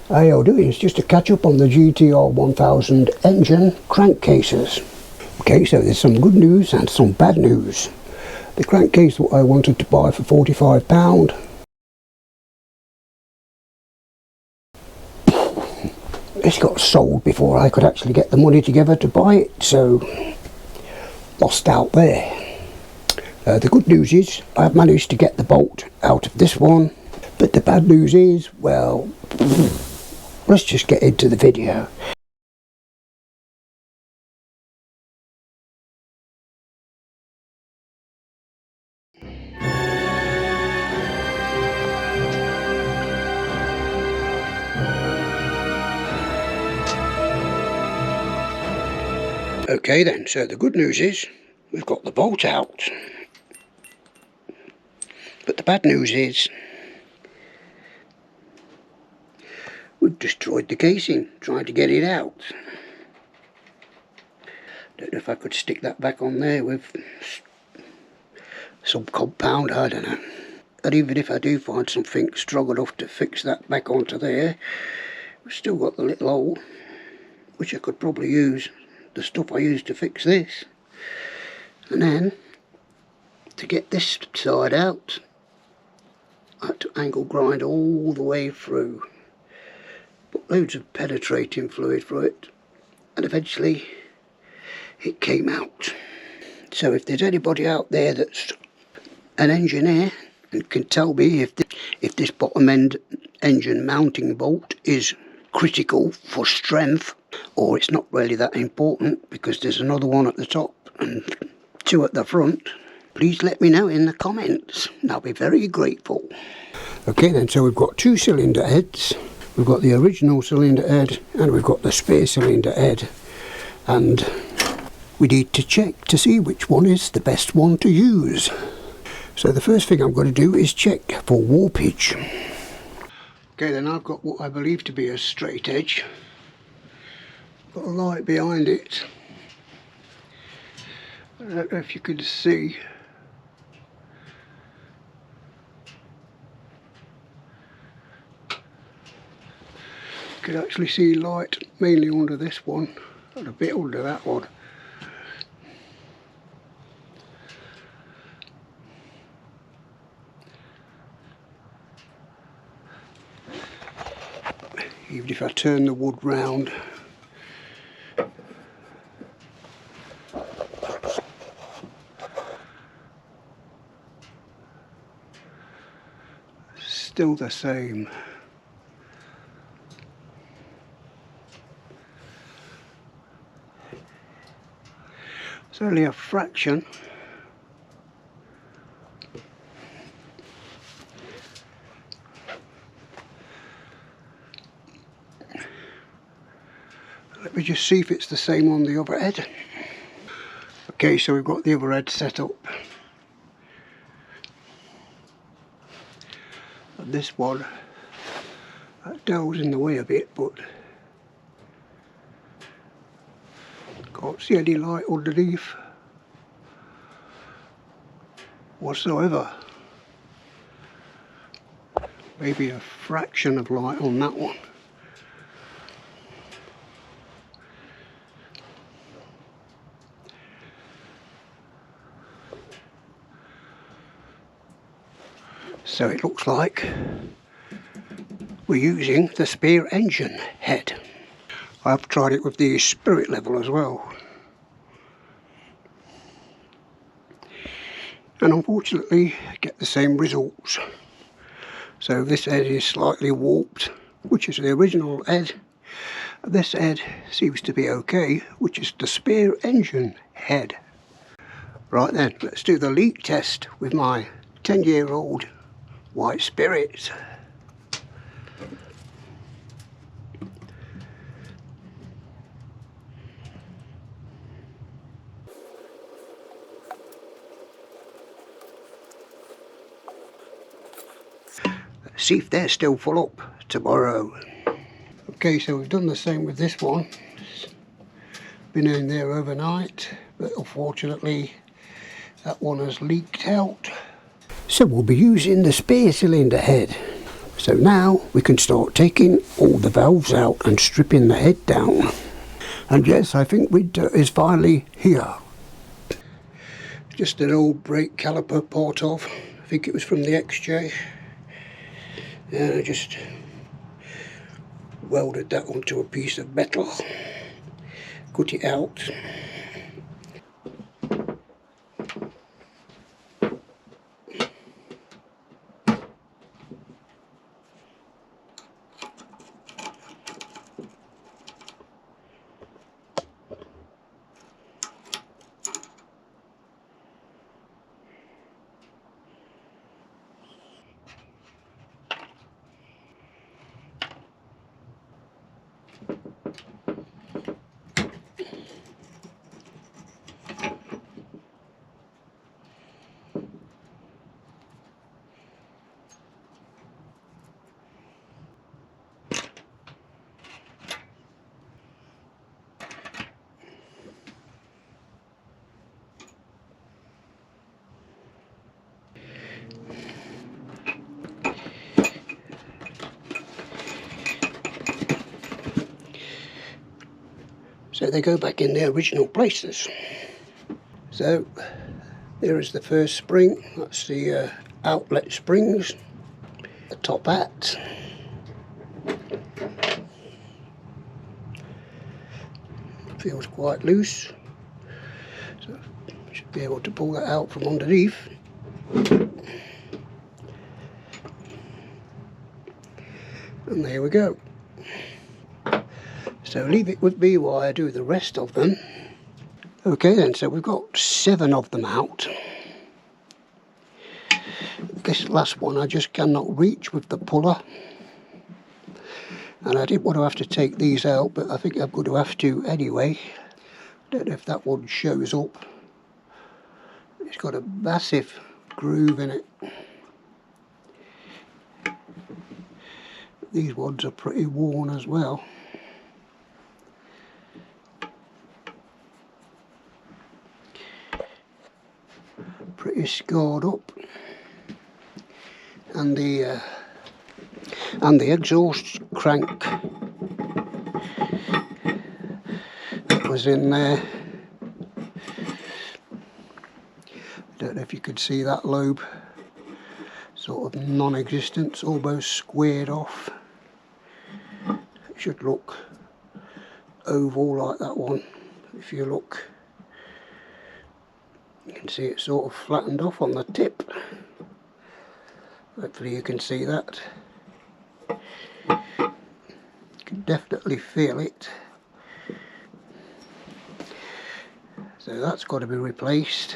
Hey, I'll do is just to catch up on the GTR1000 engine crankcases. Okay, so there's some good news and some bad news. The crankcase that I wanted to buy for £45, it's got sold before I could actually get the money together to buy it, so lost out there. The good news is I've managed to get the bolt out of this one, but the bad news is, well, let's just get into the video. Okay then, so the good news is we've got the bolt out. But the bad news is we've destroyed the casing trying to get it out. Don't know if I could stick that back on there with some compound, I don't know. And even if I do find something strong enough to fix that back onto there, we've still got the little hole, which I could probably use the stuff I used to fix this. And then to get this side out, I had to angle grind all the way through, put loads of penetrating fluid through it, and eventually it came out. So if there's anybody out there that's an engineer and can tell me if this bottom end engine mounting bolt is critical for strength, or it's not really that important because there's another one at the top and two at the front, please let me know in the comments and I'll be very grateful. Okay then, so we've got two cylinder heads. We've got the original cylinder head and we've got the spare cylinder head, and we need to check to see which one is the best one to use. So the first thing I'm going to do is check for warpage. Okay then, I've got what I believe to be a straight edge. Got a light behind it. I don't know if you can see. You can actually see light mainly under this one and a bit under that one. Even if I turn the wood round, still the same. It's only a fraction. Let me just see if it's the same on the other head. Okay, so we've got the other head set up. And this one, that dowels in the way a bit, but can't see any light underneath whatsoever. Maybe a fraction of light on that one. So it looks like we're using the spare engine head. I've tried it with the spirit level as well. And unfortunately get the same results. So this head is slightly warped, which is the original head. This head seems to be okay, which is the spare engine head. Right then, let's do the leak test with my 10-year-old white spirit. Let's see if they're still full up tomorrow. Okay, so we've done the same with this one. It's been in there overnight, but unfortunately that one has leaked out. So we'll be using the spare cylinder head. So now we can start taking all the valves out and stripping the head down. And yes, I think winter is finally here. Just an old brake caliper part off. I think it was from the XJ. And I just welded that onto a piece of metal. Cut it out. So they go back in their original places. So there is the first spring. That's the outlet springs. The top hat. Feels quite loose. So should be able to pull that out from underneath. And there we go. So leave it with me while I do the rest of them. Okay then, so we've got 7 of them out. This last one I just cannot reach with the puller. And I didn't want to have to take these out, but I think I'm going to have to anyway. Don't know if that one shows up. It's got a massive groove in it. These ones are pretty worn as well. Pretty scarred up, and the exhaust crank that was in there. Don't know if you could see that lobe, sort of non-existent, almost squared off. It should look oval like that one. If you look, you can see it sort of flattened off on the tip. Hopefully you can see that. You can definitely feel it. So that's got to be replaced.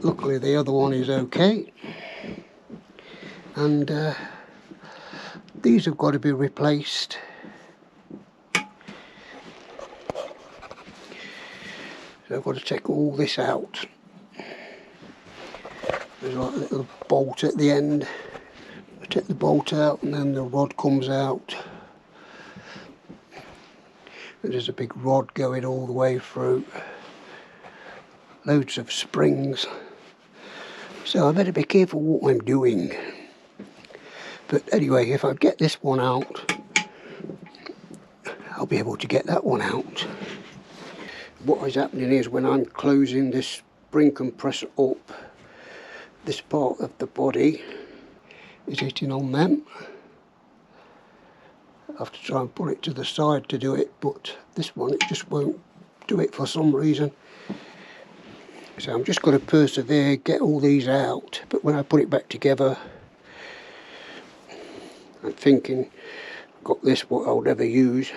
Luckily the other one is okay. And these have got to be replaced. So I've got to take all this out. There's like a little bolt at the end. I take the bolt out and then the rod comes out. And there's a big rod going all the way through. Loads of springs. So I better be careful what I'm doing. But anyway, if I get this one out, I'll be able to get that one out. What is happening is when I'm closing this spring compressor up, this part of the body is hitting on them. I have to try and pull it to the side to do it, but this one, it just won't do it for some reason. So I'm just going to persevere, get all these out, but when I put it back together, I'm thinking, I've got this, what I'll never use.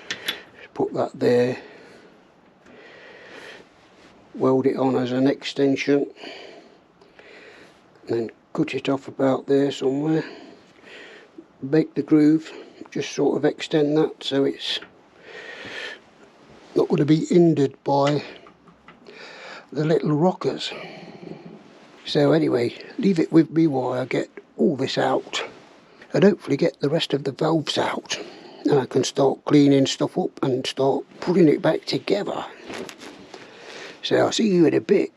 Just put that there. Weld it on as an extension, and then cut it off about there somewhere. Make the groove, just sort of extend that so it's not going to be hindered by the little rockers. So anyway, leave it with me while I get all this out and hopefully get the rest of the valves out, and I can start cleaning stuff up and start putting it back together. So I'll see you in a bit.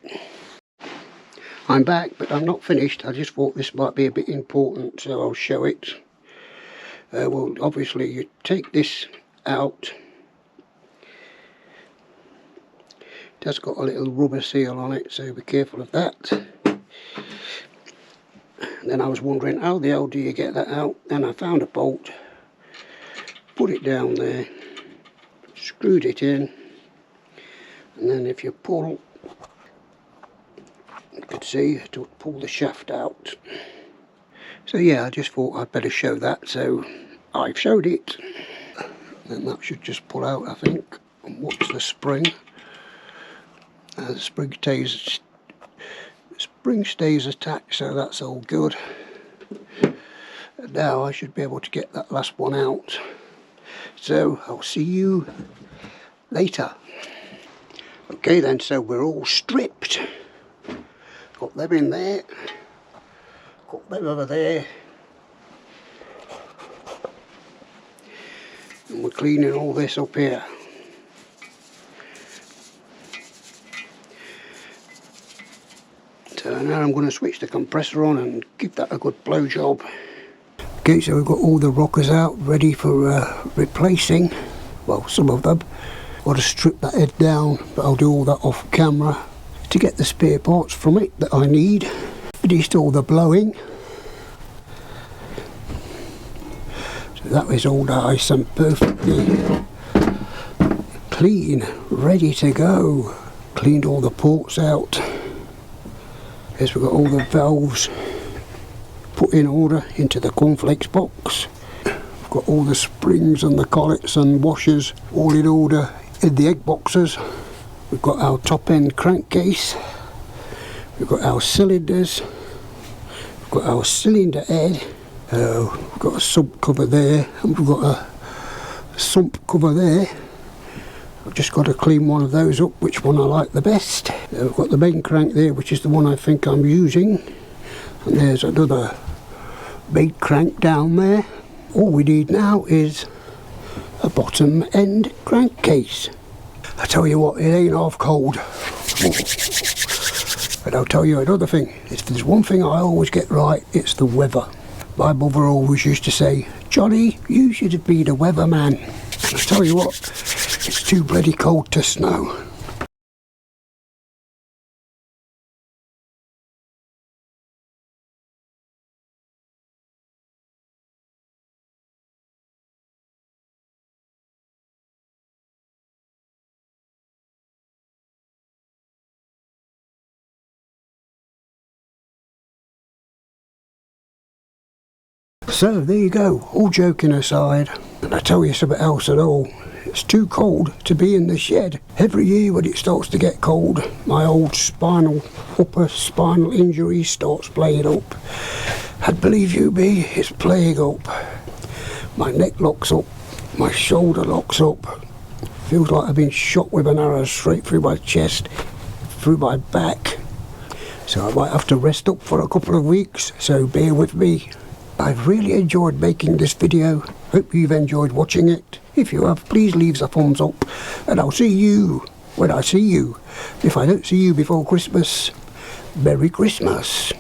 I'm back, but I'm not finished. I just thought this might be a bit important, so I'll show it. Well, obviously you take this out. It has got a little rubber seal on it, so be careful of that. And then I was wondering, how the hell do you get that out? Then I found a bolt, put it down there, screwed it in, and then if you pull, you could see to pull the shaft out. So yeah, I just thought I'd better show that, so I've showed it. And that should just pull out, I think. And watch the spring. The spring stays attached, so that's all good. And now I should be able to get that last one out. So I'll see you later. Okay then, so we're all stripped. Got them in there. Got them over there. And we're cleaning all this up here. So now I'm going to switch the compressor on and give that a good blow job. Okay, so we've got all the rockers out ready for replacing. Well, some of them. Got to strip that head down, but I'll do all that off camera to get the spare parts from it that I need. Finished all the blowing. So that was all nice and perfectly clean, ready to go. Cleaned all the ports out. Yes, we've got all the valves put in order into the cornflakes box. We've got all the springs and the collets and washers all in order in the egg boxes. We've got our top end crankcase. We've got our cylinders. We've got our cylinder head. We've got a sump cover there, and we've got a sump cover there. I've just got to clean one of those up, which one I like the best. We've got the main crank there, which is the one I think I'm using. And there's another main crank down there. All we need now is a bottom end crankcase. I tell you what, it ain't half cold. But I'll tell you another thing. If there's one thing I always get right, it's the weather. My mother always used to say, Johnny, you should have been a weatherman. And I tell you what, it's too bloody cold to snow. So there you go, all joking aside, and I tell you something else at all, it's too cold to be in the shed. Every year when it starts to get cold, my old upper spinal injury starts playing up. And believe you me, it's playing up. My neck locks up, my shoulder locks up, feels like I've been shot with an arrow straight through my chest, through my back. So I might have to rest up for a couple of weeks, so bear with me. I've really enjoyed making this video. Hope you've enjoyed watching it. If you have, please leave a thumbs up, and I'll see you when I see you. If I don't see you before Christmas, Merry Christmas.